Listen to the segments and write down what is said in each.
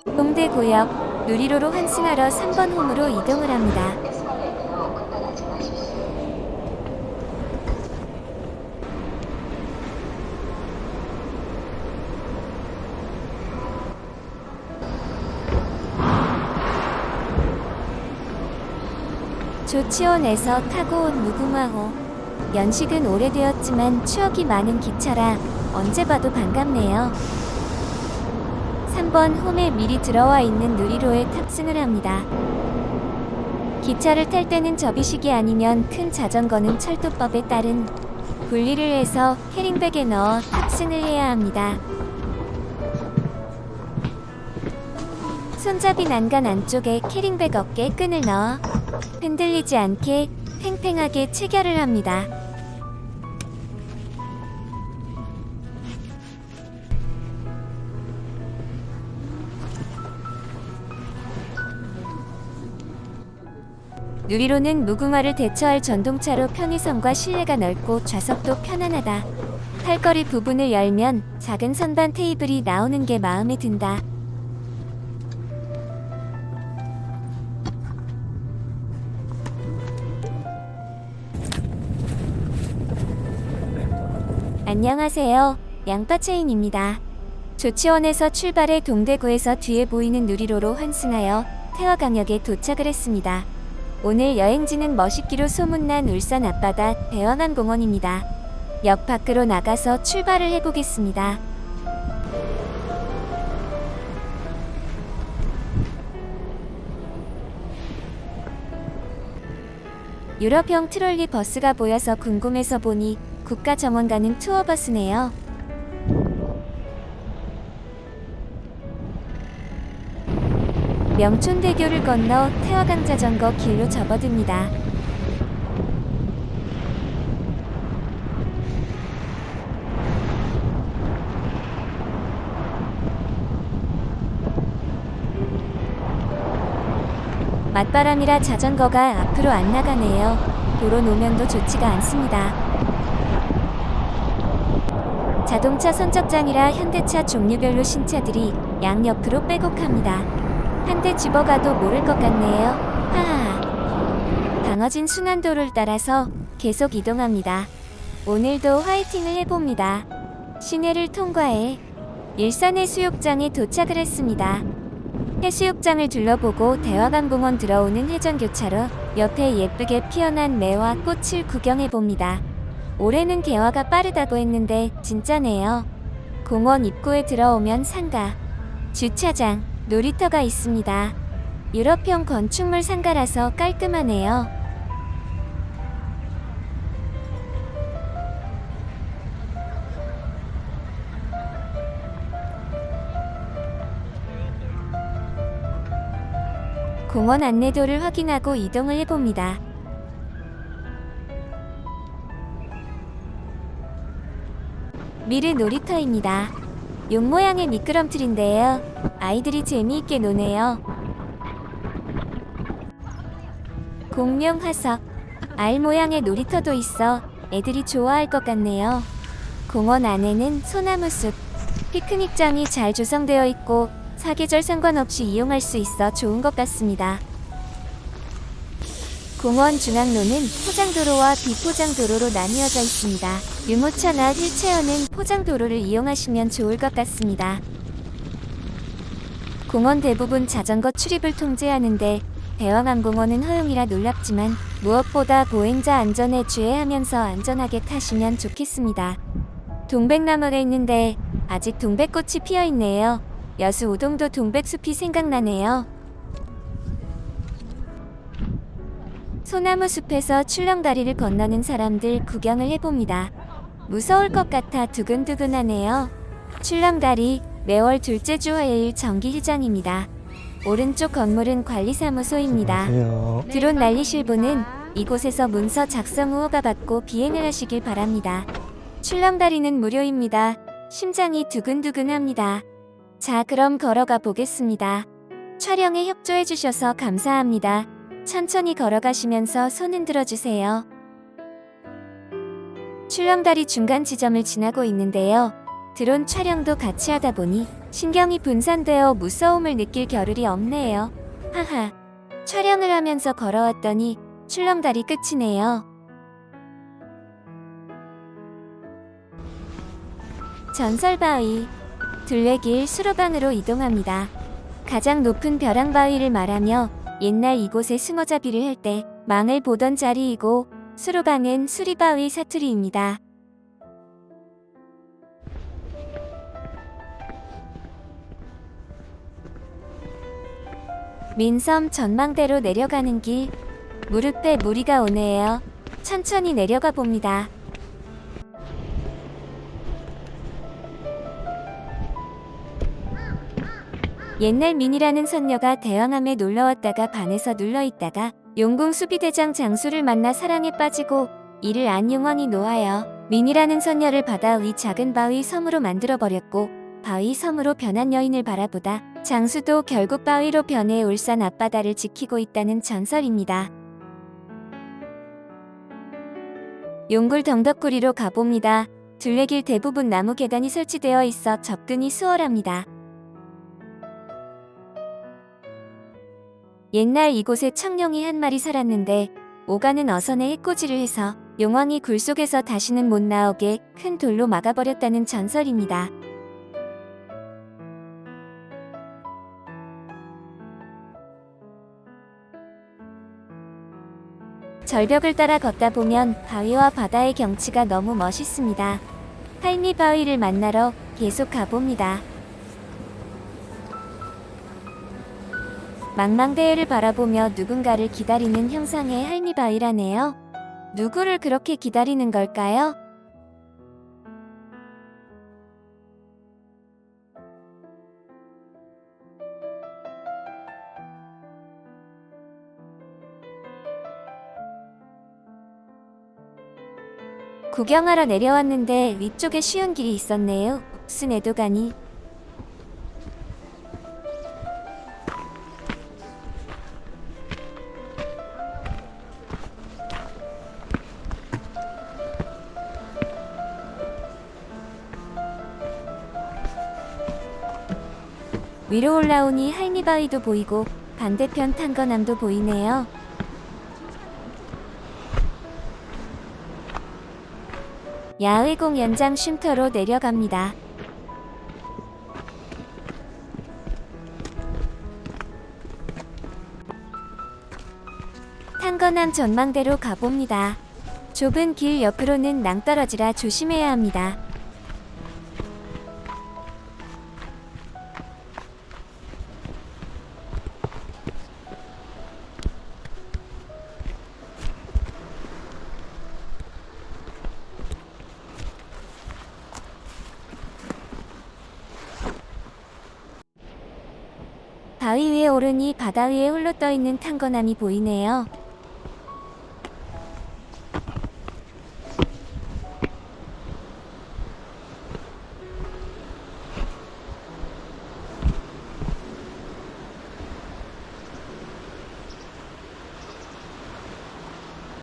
동대구역 누리로로 환승하러 3번 홈으로 이동을 합니다. 조치원에서 타고 온 무궁화호. 연식은 오래되었지만 추억이 많은 기차라 언제 봐도 반갑네요. 3번 홈에 미리 들어와 있는 누리로에 탑승을 합니다. 기차를 탈 때는 접이식이 아니면 큰 자전거는 철도법에 따른 분리를 해서 캐링백에 넣어 탑승을 해야 합니다. 손잡이 난간 안쪽에 캐링백 어깨에 끈을 넣어 흔들리지 않게 팽팽하게 체결을 합니다. 누리로는 무궁화를 대처할 전동차로 편의성과 실내가 넓고 좌석도 편안하다. 팔걸이 부분을 열면 작은 선반 테이블이 나오는 게 마음에 든다. 안녕하세요. 양파체인입니다. 조치원에서 출발해 동대구에서 뒤에 보이는 누리로로 환승하여 태화강역에 도착을 했습니다. 오늘 여행지는 멋있기로 소문난 울산 앞바다 대왕암공원입니다. 역 밖으로 나가서 출발을 해보겠습니다. 유럽형 트롤리 버스가 보여서 궁금해서 보니 국가정원 가는 투어버스네요. 명촌대교를 건너 태화강 자전거 길로 접어듭니다. 맞바람이라 자전거가 앞으로 안 나가네요. 도로 노면도 좋지가 않습니다. 자동차 선적장이라 현대차 종류별로 신차들이 양옆으로 빼곡합니다. 한 대 집어가도 모를 것 같네요. 하하. 방어진 순환도로를 따라서 계속 이동합니다. 오늘도 화이팅을 해봅니다. 시내를 통과해 일산 해수욕장에 도착을 했습니다. 해수욕장을 둘러보고 대화강공원 들어오는 해전교차로 옆에 예쁘게 피어난 매와 꽃을 구경해봅니다. 올해는 개화가 빠르다고 했는데 진짜네요. 공원 입구에 들어오면 상가, 주차장, 놀이터가 있습니다. 유럽형 건축물 상가라서 깔끔하네요. 공원 안내도를 확인하고 이동을 해봅니다. 미르 놀이터입니다. 용 모양의 미끄럼틀인데요. 아이들이 재미있게 노네요. 공룡 화석, 알 모양의 놀이터도 있어 애들이 좋아할 것 같네요. 공원 안에는 소나무 숲, 피크닉장이 잘 조성되어 있고 사계절 상관없이 이용할 수 있어 좋은 것 같습니다. 공원 중앙로는 포장도로와 비포장도로로 나뉘어져 있습니다. 유모차나 휠체어는 포장도로를 이용하시면 좋을 것 같습니다. 공원 대부분 자전거 출입을 통제하는데 대왕암공원은 허용이라 놀랍지만 무엇보다 보행자 안전에 주의하면서 안전하게 타시면 좋겠습니다. 동백나무가 있는데 아직 동백꽃이 피어있네요. 여수 우동도 동백숲이 생각나네요. 소나무 숲에서 출렁다리를 건너는 사람들 구경을 해봅니다. 무서울 것 같아 두근두근하네요. 출렁다리 매월 둘째 주 화요일 정기휴장입니다. 오른쪽 건물은 관리사무소입니다. 안녕하세요. 드론 날리실 분은 이곳에서 문서 작성 후 허가받고 비행을 하시길 바랍니다. 출렁다리는 무료입니다. 심장이 두근두근합니다. 자, 그럼 걸어가 보겠습니다. 촬영에 협조해주셔서 감사합니다. 천천히 걸어가시면서 손 흔들어 주세요. 출렁다리 중간 지점을 지나고 있는데요. 드론 촬영도 같이 하다 보니 신경이 분산되어 무서움을 느낄 겨를이 없네요. 하하. 촬영을 하면서 걸어왔더니 출렁다리 끝이네요. 전설바위. 둘레길 수로방으로 이동합니다. 가장 높은 벼랑바위를 말하며 옛날 이곳에 승어잡이를 할 때 망을 보던 자리이고, 수로방은 수리바위 사투리입니다. 민섬 전망대로 내려가는 길. 무릎에 무리가 오네요. 천천히 내려가 봅니다. 옛날 민이라는 선녀가 대왕암에 놀러왔다가 반에서 눌러있다가 용궁 수비대장 장수를 만나 사랑에 빠지고 이를 안 영원히 놓아요. 민이라는 선녀를 바다 위 작은 바위 섬으로 만들어버렸고, 바위 섬으로 변한 여인을 바라보다 장수도 결국 바위로 변해 울산 앞바다를 지키고 있다는 전설입니다. 용굴 덩덕구리로 가봅니다. 둘레길 대부분 나무 계단이 설치되어 있어 접근이 수월합니다. 옛날 이곳에 청룡이 한 마리 살았는데 오가는 어선에 해코지를 해서 용왕이 굴 속에서 다시는 못 나오게 큰 돌로 막아버렸다는 전설입니다. 절벽을 따라 걷다 보면 바위와 바다의 경치가 너무 멋있습니다. 할미 바위를 만나러 계속 가봅니다. 망망대해를 바라보며 누군가를 기다리는 형상의 할미 바위라네요. 누구를 그렇게 기다리는 걸까요? 구경하러 내려왔는데 위쪽에 쉬운 길이 있었네요. 무슨 애도가니. 위로 올라오니 할미바위도 보이고 반대편 탄거남도 보이네요. 야외공 연장 쉼터로 내려갑니다. 탄거남 전망대로 가봅니다. 좁은 길 옆으로는 낭떠러지라 조심해야 합니다. 바위 위에 오르니 바다 위에 홀로 떠있는 탄거남이 보이네요.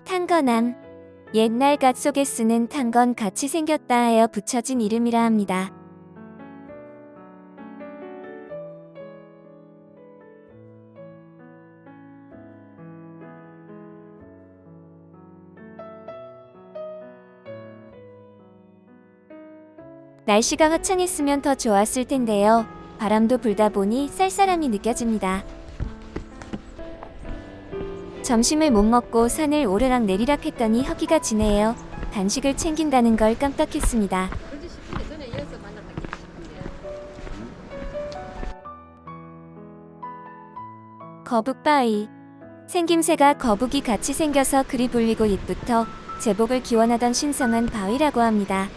탄거남. 옛날 갓 속에 쓰는 탄건 같이 생겼다 하여 붙여진 이름이라 합니다. 날씨가 화창했으면 더 좋았을 텐데요. 바람도 불다 보니 쌀쌀함이 느껴집니다. 점심을 못 먹고 산을 오르락 내리락 했더니 허기가 지네요. 간식을 챙긴다는 걸 깜빡했습니다. 거북바위. 생김새가 거북이 같이 생겨서 그리 불리고 옛부터 제복을 기원하던 신성한 바위라고 합니다.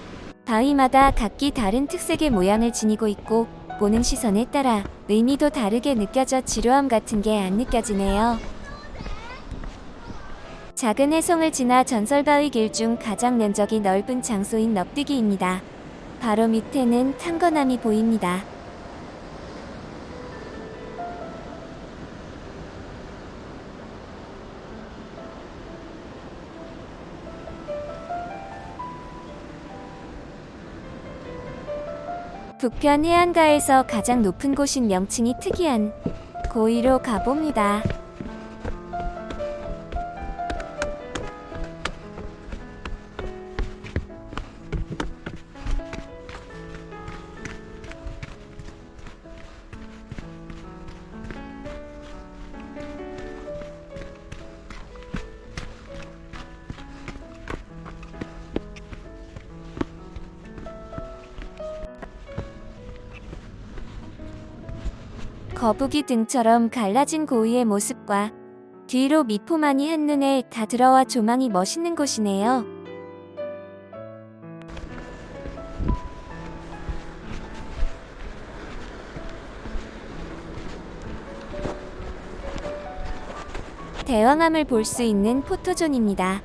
바위마다 각기 다른 특색의 모양을 지니고 있고 보는 시선에 따라 의미도 다르게 느껴져 지루함 같은 게 안 느껴지네요. 작은 해성을 지나 전설바위 길 중 가장 면적이 넓은 장소인 넙디기입니다. 바로 밑에는 탄거남이 보입니다. 북편 해안가에서 가장 높은 곳인 명칭이 특이한 고위로 가봅니다. 거북이 등처럼 갈라진 고위의 모습과 뒤로 미포만이 한눈에 다 들어와 조망이 멋있는 곳이네요. 대왕암을 볼 수 있는 포토존입니다.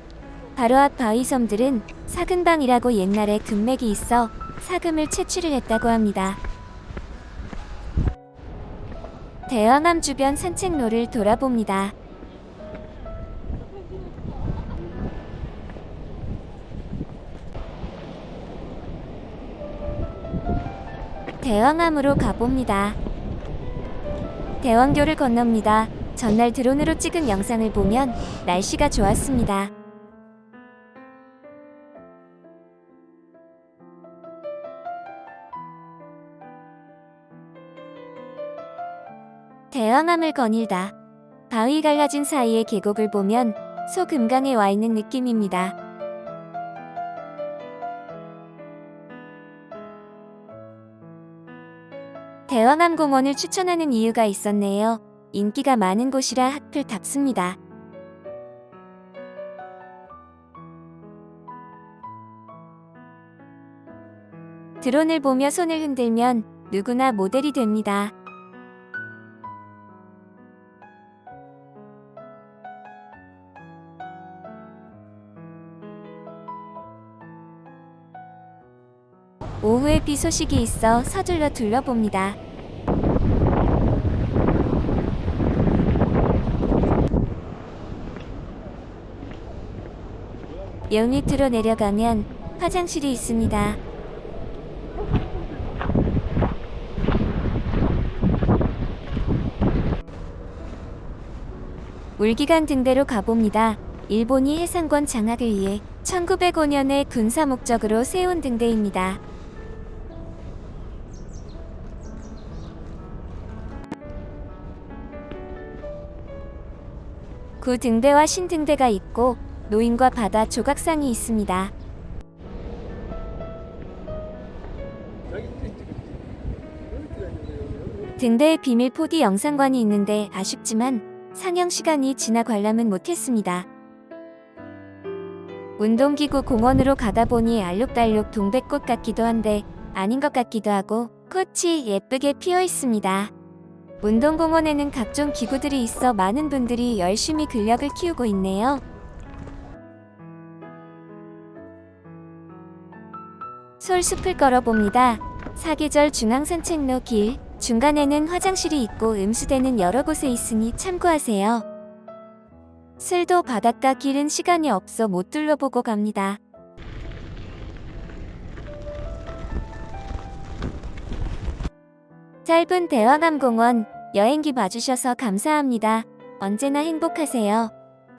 바로 앞 바위섬들은 사근방이라고 옛날에 금맥이 있어 사금을 채취를 했다고 합니다. 대왕암 주변 산책로를 돌아봅니다. 대왕암으로 가봅니다. 대왕교를 건넙니다. 전날 드론으로 찍은 영상을 보면 날씨가 좋았습니다. 대왕암을 거닐다. 바위 갈라진 사이의 계곡을 보면 소금강에 와 있는 느낌입니다. 대왕암 공원을 추천하는 이유가 있었네요. 인기가 많은 곳이라 하필답습니다. 드론을 보며 손을 흔들면 누구나 모델이 됩니다. 오후에 비 소식이 있어 서둘러 둘러봅니다. 역 밑으로 내려가면 화장실이 있습니다. 울기간 등대로 가봅니다. 일본이 해상권 장악을 위해 1905년에 군사 목적으로 세운 등대입니다. 구 등대와 신 등대가 있고 노인과 바다 조각상이 있습니다. 등대의 비밀 4D 영상관이 있는데 아쉽지만 상영 시간이 지나 관람은 못했습니다. 운동기구 공원으로 가다 보니 알록달록 동백꽃 같기도 한데 아닌 것 같기도 하고 꽃이 예쁘게 피어 있습니다. 운동공원에는 각종 기구들이 있어 많은 분들이 열심히 근력을 키우고 있네요. 솔숲을 걸어봅니다. 사계절 중앙산책로 길, 중간에는 화장실이 있고 음수대는 여러 곳에 있으니 참고하세요. 술도 바닷가 길은 시간이 없어 못 둘러보고 갑니다. 짧은 대왕암공원 여행기 봐주셔서 감사합니다. 언제나 행복하세요.